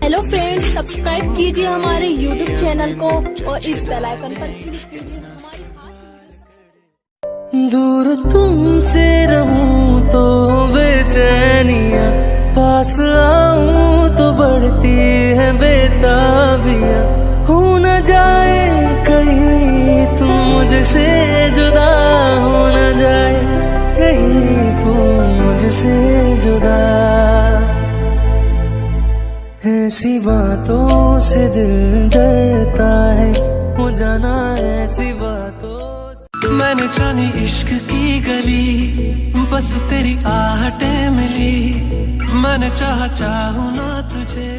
Hello friends, subscribe कीजिए हमारे YouTube channel को और इस बेल आइकन पर क्लिक कीजिए हमारी खास। दूर तुमसे रहूं तो बेचैनियां, पास आऊं तो बढ़ती है बेताबियां। हो न जाए कहीं तुम मुझसे जुदा, हो न जाए कहीं तुम मुझसे जुदा। ऐसी बातों से दिल डरता है, हो जाना ऐसी बातों से। मैंने जानी इश्क की गली, बस तेरी आहटें मिली। मैंने चाहा चाहूं ना तुझे।